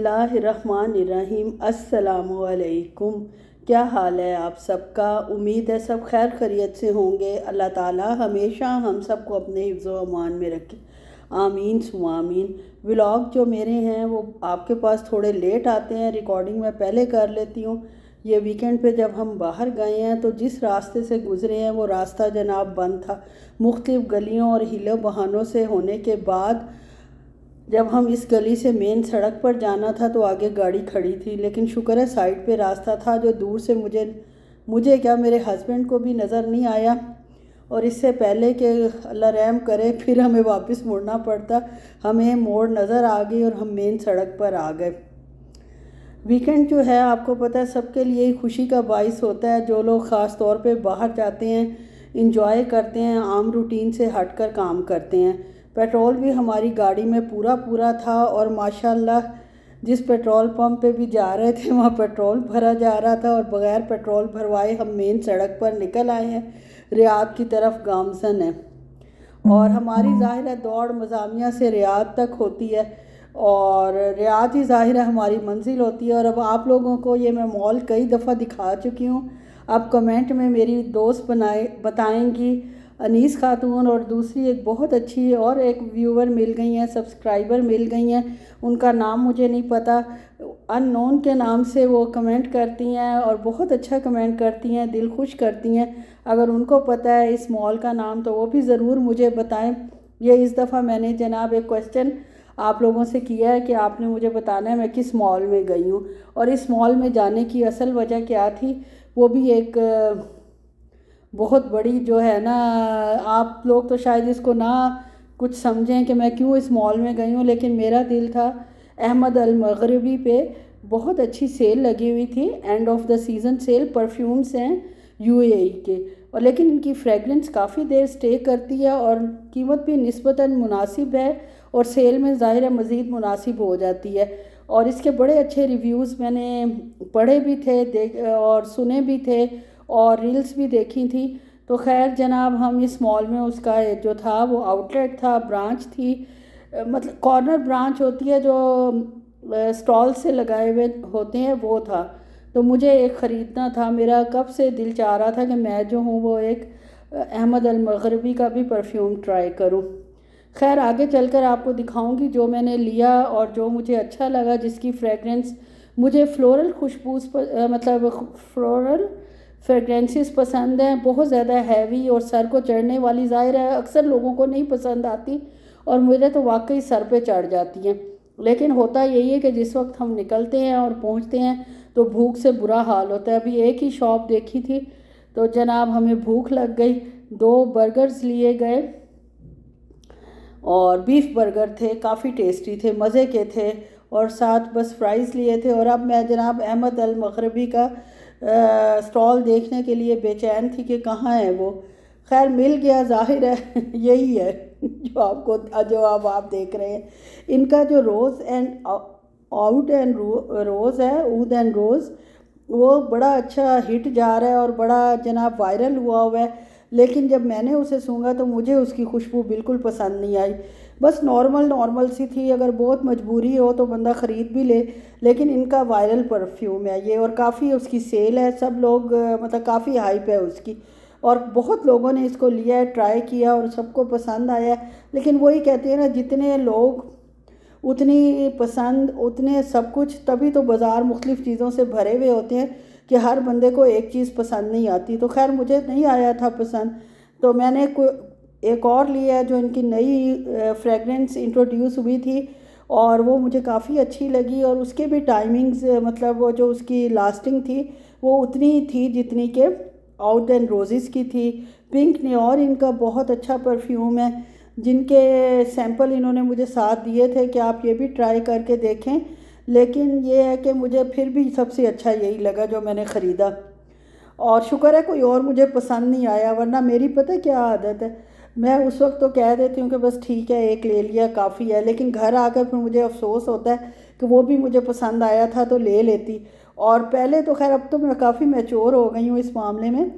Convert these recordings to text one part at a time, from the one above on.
बिस्मिल्लाहिर्रहमानिर्रहीम। अस्सलामुअलैकुम। क्या हाल है आप सबका? उम्मीद है सब खैर खैरियत से होंगे। अल्लाह ताला हमेशा हम सबको अपने हिफ्ज़ व अमान में रखे, आमीन सुमा आमीन। व्लॉग जो मेरे हैं वो आपके पास थोड़े लेट आते हैं, रिकॉर्डिंग मैं पहले कर लेती हूँ। ये वीकेंड पे जब हम बाहर गए हैं तो जिस रास्ते से गुज़रे हैं वो रास्ता जनाब बंद था। मुख्तलिफ़ गलियों और हीलों बहानों से होने के बाद जब हम इस गली से मेन सड़क पर जाना था तो आगे गाड़ी खड़ी थी, लेकिन शुक्र है साइड पे रास्ता था जो दूर से मुझे क्या मेरे हस्बैंड को भी नज़र नहीं आया। और इससे पहले कि अल्लाह रहम करे फिर हमें वापस मुड़ना पड़ता, हमें मोड़ नज़र आ गई और हम मेन सड़क पर आ गए। वीकेंड जो है आपको पता है सबके लिए खुशी का बाइस होता है। जो लोग ख़ास तौर पे बाहर जाते हैं, इंजॉय करते हैं, आम रूटीन से हटकर काम करते हैं। पेट्रोल भी हमारी गाड़ी में पूरा था और माशाल्लाह जिस पेट्रोल पंप पे भी जा रहे थे वहाँ पेट्रोल भरा जा रहा था और बग़ैर पेट्रोल भरवाए हम मेन सड़क पर निकल आए हैं। रियाद की तरफ गामसन है और हमारी ज़ाहिर है दौड़ मज़ामिया से रियाद तक होती है और रियाद ही ज़ाहिर है हमारी मंजिल होती है। और अब आप लोगों को ये मैं मॉल कई दफ़ा दिखा चुकी हूँ। अब कमेंट में मेरी दोस्त बताएंगी अनीस खातून, और दूसरी एक बहुत अच्छी और एक व्यूवर मिल गई हैं, सब्सक्राइबर मिल गई हैं, उनका नाम मुझे नहीं पता, अननोन के नाम से वो कमेंट करती हैं और बहुत अच्छा कमेंट करती हैं, दिल खुश करती हैं। अगर उनको पता है इस मॉल का नाम तो वो भी ज़रूर मुझे बताएं। ये इस दफ़ा मैंने जनाब एक क्वेश्चन आप लोगों से किया है कि आपने मुझे बताना है मैं किस मॉल में गई हूँ और इस मॉल में जाने की असल वजह क्या थी। वो भी एक बहुत बड़ी जो है ना, आप लोग तो शायद इसको ना कुछ समझें कि मैं क्यों इस मॉल में गई हूँ, लेकिन मेरा दिल था अहमद अल मगरबी पे बहुत अच्छी सेल लगी हुई थी, end of the season sale. Perfumes हैं यूएई के और लेकिन इनकी फ्रेगरेंस काफ़ी देर स्टे करती है और कीमत भी निस्बतन मुनासिब है और सेल में ज़ाहिर है मज़ीद मुनासिब हो जाती है। और इसके बड़े अच्छे रिव्यूज़ मैंने पढ़े भी थे और सुने भी थे और रील्स भी देखी थी। तो खैर जनाब हम इस मॉल में उसका जो था वो आउटलेट था, ब्रांच थी, मतलब कॉर्नर ब्रांच होती है जो स्टॉल से लगाए हुए होते हैं, वो था। तो मुझे एक ख़रीदना था, मेरा कब से दिल चाह रहा था कि मैं जो हूँ वो एक अहमद अल मगरबी का भी परफ्यूम ट्राई करूँ। खैर आगे चलकर आपको दिखाऊंगी जो मैंने लिया और जो मुझे अच्छा लगा, जिसकी फ्रेगरेंस मुझे फ्लोरल खुशबू मतलब फ्लोरल फ्रेगरेंसेस पसंद हैं, बहुत ज़्यादा हैवी और सर को चढ़ने वाली। ज़ाहिर है अक्सर लोगों को नहीं पसंद आती और मुझे तो वाकई सर पे चढ़ जाती हैं। लेकिन होता यही है कि जिस वक्त हम निकलते हैं और पहुंचते हैं तो भूख से बुरा हाल होता है। अभी एक ही शॉप देखी थी तो जनाब हमें भूख लग गई, 2 बर्गर्स लिए गए और बीफ बर्गर थे, काफ़ी टेस्टी थे, मज़े के थे, और साथ बस फ्राइज़ लिए थे। और अब मैं जनाब अहमद अल मगरबी का स्टॉल देखने के लिए बेचैन थी कि कहाँ है वो। खैर मिल गया, जाहिर है यही है जो आप देख रहे हैं। इनका जो रोज़ एंड आउट एंड रोज़ है, ऊद एंड रोज़, वो बड़ा अच्छा हिट जा रहा है और बड़ा जनाब वायरल हुआ है। लेकिन जब मैंने उसे सूंघा तो मुझे उसकी खुशबू बिल्कुल पसंद नहीं आई। बस नॉर्मल सी थी, अगर बहुत मजबूरी हो तो बंदा ख़रीद भी ले। लेकिन इनका वायरल परफ्यूम है ये और काफ़ी उसकी सेल है, सब लोग मतलब काफ़ी हाइप है उसकी और बहुत लोगों ने इसको लिया है, ट्राई किया और सबको पसंद आया है। लेकिन वही कहते हैं ना, जितने लोग उतनी पसंद उतने सब कुछ, तभी तो बाज़ार मुख्तलिफ़ चीज़ों से भरे हुए होते हैं कि हर बंदे को एक चीज़ पसंद नहीं आती। तो खैर मुझे नहीं आया था पसंद, तो मैंने एक और लिया जो इनकी नई फ्रेगरेंस इंट्रोड्यूस हुई थी और वो मुझे काफ़ी अच्छी लगी और उसके भी टाइमिंग्स मतलब वो जो उसकी लास्टिंग थी वो उतनी ही थी जितनी के आउट एंड रोज़ेस की थी। पिंक न्योर इनका बहुत अच्छा परफ्यूम है, जिनके सैंपल इन्होंने मुझे साथ दिए थे कि आप ये भी ट्राई करके देखें। लेकिन ये है कि मुझे फिर भी सबसे अच्छा यही लगा जो मैंने ख़रीदा और शुक्र है कोई और मुझे पसंद नहीं आया, वरना मेरी पता क्या आदत है, मैं उस वक्त तो कह देती हूँ कि बस ठीक है एक ले लिया काफ़ी है, लेकिन घर आकर फिर मुझे अफसोस होता है कि वो भी मुझे पसंद आया था तो ले लेती। और पहले तो खैर अब तो मैं काफ़ी मैच्योर हो गई हूँ इस मामले में।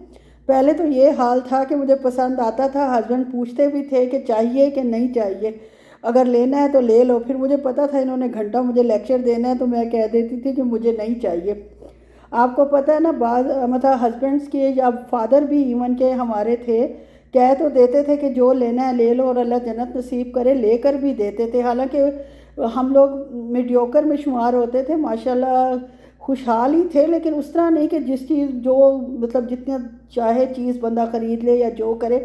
पहले तो ये हाल था कि मुझे पसंद आता था, हस्बैंड पूछते भी थे कि चाहिए कि नहीं चाहिए। अगर लेना है तो ले लो। फिर मुझे पता था इन्होंने घंटा मुझे लेक्चर देना है, तो मैं कह देती थी कि मुझे नहीं चाहिए। आपको पता है ना, बाद मतलब हस्बैंड्स के या फादर भी इवन के हमारे थे, कह तो देते थे कि जो लेना है ले लो और अल्लाह जन्नत नसीब करे, लेकर भी देते थे। हालांकि हम लोग मीडियोकर में शुमार होते थे, माशाल्लाह खुशहाल ही थे, लेकिन उस तरह नहीं कि जिस चीज़ जो मतलब जितना चाहे चीज़ बंदा ख़रीद ले या जो करे,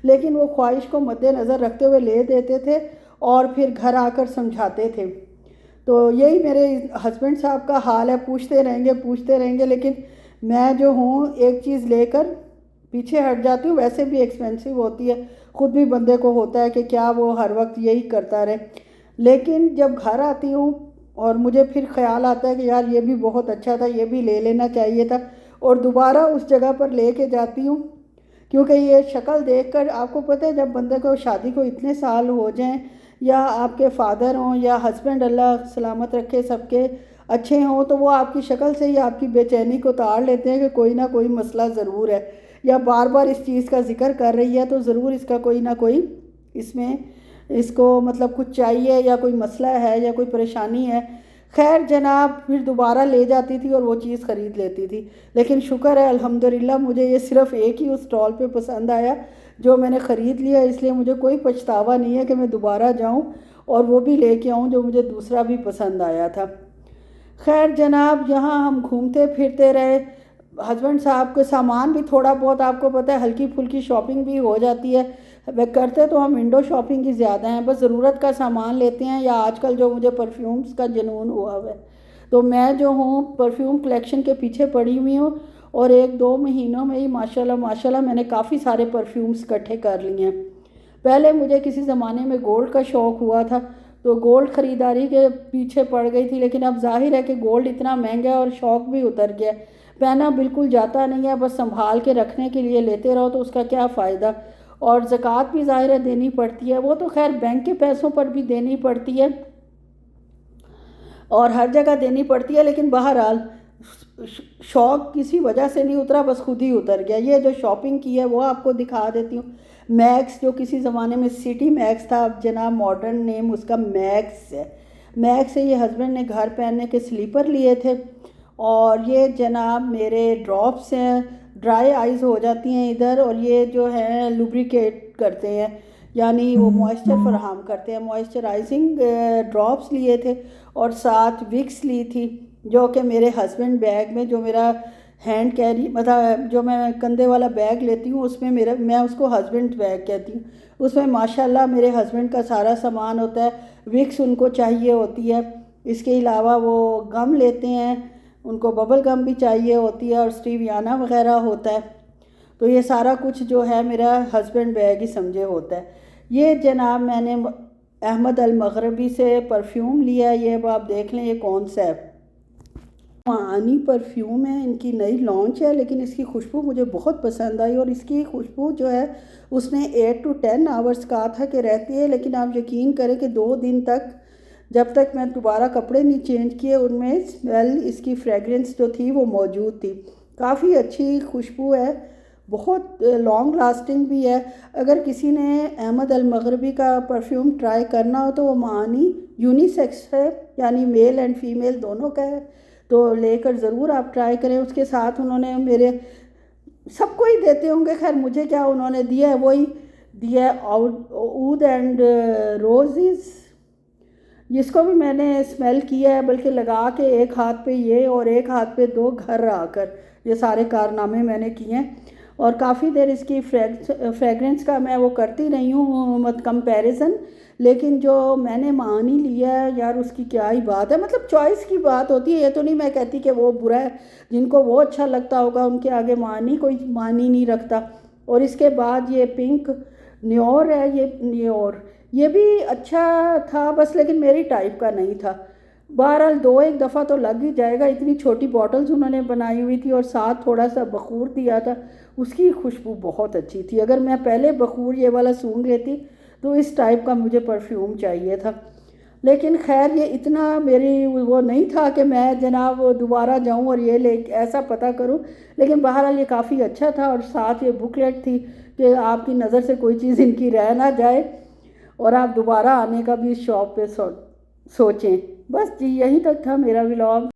लेकिन वो ख्वाहिश को मद्देनज़र रखते हुए ले देते थे और फिर घर आकर समझाते थे। तो यही मेरे हस्बैंड साहब का हाल है, पूछते रहेंगे, लेकिन मैं जो हूँ एक चीज़ लेकर पीछे हट जाती हूँ। वैसे भी एक्सपेंसिव होती है, ख़ुद भी बंदे को होता है कि क्या वो हर वक्त यही करता रहे। लेकिन जब घर आती हूँ और मुझे फिर ख्याल आता है कि यार ये भी बहुत अच्छा था, ये भी ले लेना चाहिए था, और दोबारा उस जगह पर ले के जाती हूँ। क्योंकि ये शक्ल देखकर आपको पता है, जब बंदे को शादी को इतने साल हो जाएं, या आपके फादर हों या हस्बैंड अल्लाह सलामत रखे सबके अच्छे हों, तो वो आपकी शक्ल से ही आपकी बेचैनी को ताड़ लेते हैं कि कोई ना कोई मसला ज़रूर है, या बार बार इस चीज़ का जिक्र कर रही है तो ज़रूर इसका कोई ना कोई इसमें इसको मतलब कुछ चाहिए, या कोई मसला है या कोई परेशानी है। खैर जनाब, फिर दोबारा ले जाती थी और वो चीज़ ख़रीद लेती थी। लेकिन शुक्र है अल्हम्दुलिल्लाह, मुझे ये सिर्फ़ एक ही उस स्टॉल पे पसंद आया जो मैंने ख़रीद लिया, इसलिए मुझे कोई पछतावा नहीं है कि मैं दोबारा जाऊं और वो भी लेके आऊं जो मुझे दूसरा भी पसंद आया था। खैर जनाब, यहाँ हम घूमते फिरते रहे। हस्बैंड साहब के सामान भी थोड़ा बहुत, आपको पता है, हल्की फुल्की शॉपिंग भी हो जाती है। वे करते तो हम विंडो शॉपिंग ही ज़्यादा हैं, बस ज़रूरत का सामान लेते हैं, या आजकल जो मुझे परफ्यूम्स का जुनून हुआ हुआ है, तो मैं जो हूँ परफ्यूम कलेक्शन के पीछे पड़ी हुई हूँ। और 1-2 महीनों में ही माशाल्लाह माशाल्लाह मैंने काफ़ी सारे परफ्यूम्स इकट्ठे कर लिए हैं। पहले मुझे किसी ज़माने में गोल्ड का शौक़ हुआ था, तो गोल्ड ख़रीदारी के पीछे पड़ गई थी, लेकिन अब जाहिर है कि गोल्ड इतना महंगा है और शौक़ भी उतर गया। पहना बिल्कुल जाता नहीं है, बस संभाल के रखने के लिए लेते रहो, तो उसका क्या फ़ायदा। और ज़कात भी ज़ाहिर है देनी पड़ती है, वो तो खैर बैंक के पैसों पर भी देनी पड़ती है और हर जगह देनी पड़ती है, लेकिन बहरहाल शौक़ किसी वजह से नहीं उतरा, बस खुद ही उतर गया। ये जो शॉपिंग की है वो आपको दिखा देती हूँ। मैक्स, जो किसी ज़माने में सिटी मैक्स था, अब जनाब मॉडर्न नेम उसका मैक्स है। मैक्स से ये हस्बैंड ने घर पहनने के स्लीपर लिए थे, और ये जनाब मेरे ड्रॉप्स हैं, ड्राई आइज़ हो जाती हैं इधर, और ये जो है लुब्रिकेट करते हैं, यानी वो मॉइस्चर फराहम करते हैं। मॉइस्चराइजिंग ड्रॉप्स लिए थे, और साथ विक्स ली थी, जो कि मेरे हस्बैंड बैग में, जो मेरा हैंड कैरी मतलब जो मैं कंधे वाला बैग लेती हूँ, उसमें मैं उसको हस्बैंड बैग कहती हूँ, उसमें माशाल्लाह मेरे हस्बैंड का सारा सामान होता है। विक्स उनको चाहिए होती है, इसके अलावा वो गम लेते हैं, उनको बबल गम भी चाहिए होती है, और स्टीवियाना वगैरह होता है। तो ये सारा कुछ जो है मेरा हस्बैंड बैग ही समझे होता है। ये जनाब मैंने अहमद अल मगरबी से परफ्यूम लिया है, ये अब आप देख लें ये कौन सा है। मानी परफ्यूम है, इनकी नई लॉन्च है, लेकिन इसकी खुशबू मुझे बहुत पसंद आई, और इसकी खुशबू जो है उसने 8 to 10 आवर्स कहा था कि रहती है, लेकिन आप यकीन करें कि 2 दिन तक, जब तक मैं दोबारा कपड़े नहीं चेंज किए, उनमें स्मेल, इसकी फ्रेगरेंस जो थी वो मौजूद थी। काफ़ी अच्छी खुशबू है, बहुत लॉन्ग लास्टिंग भी है। अगर किसी ने अहमद अल मगरबी का परफ्यूम ट्राई करना हो तो वो मानी यूनिसेक्स है, यानी मेल एंड फीमेल दोनों का है, तो लेकर ज़रूर आप ट्राई करें। उसके साथ उन्होंने मेरे सबको ही देते होंगे, खैर मुझे क्या उन्होंने दिया है वही दिया है, ऊद एंड रोज़ेस, जिसको भी मैंने स्मेल किया है, बल्कि लगा के एक हाथ पे ये और एक हाथ पे 2 घर आकर ये सारे कारनामे मैंने किए हैं। और काफ़ी देर इसकी फ्रेगरेंस का मैं वो करती रही हूँ मत कंपैरिजन, लेकिन जो मैंने मानी लिया है यार, उसकी क्या ही बात है। मतलब चॉइस की बात होती है, ये तो नहीं मैं कहती कि वो बुरा है, जिनको वो अच्छा लगता होगा उनके आगे मानी कोई मानी नहीं रखता। और इसके बाद ये पिंक न्योर है, ये न्योर ये भी अच्छा था बस, लेकिन मेरी टाइप का नहीं था। बहरहाल 2-1 दफ़ा तो लग ही जाएगा। इतनी छोटी बॉटल्स उन्होंने बनाई हुई थी, और साथ थोड़ा सा बखूर दिया था, उसकी खुशबू बहुत अच्छी थी। अगर मैं पहले बखूर ये वाला सूंघ लेती तो इस टाइप का मुझे परफ्यूम चाहिए था, लेकिन खैर ये इतना मेरी वो नहीं था कि मैं जनाब दोबारा जाऊं और ये ले ऐसा पता करूं। लेकिन बहरहाल ये काफ़ी अच्छा था, और साथ ये बुकलेट थी कि आपकी नज़र से कोई चीज़ इनकी रह ना जाए। और आप दोबारा आने का भी इस शॉप पे सोचें। बस जी, यहीं तक था मेरा व्लॉग।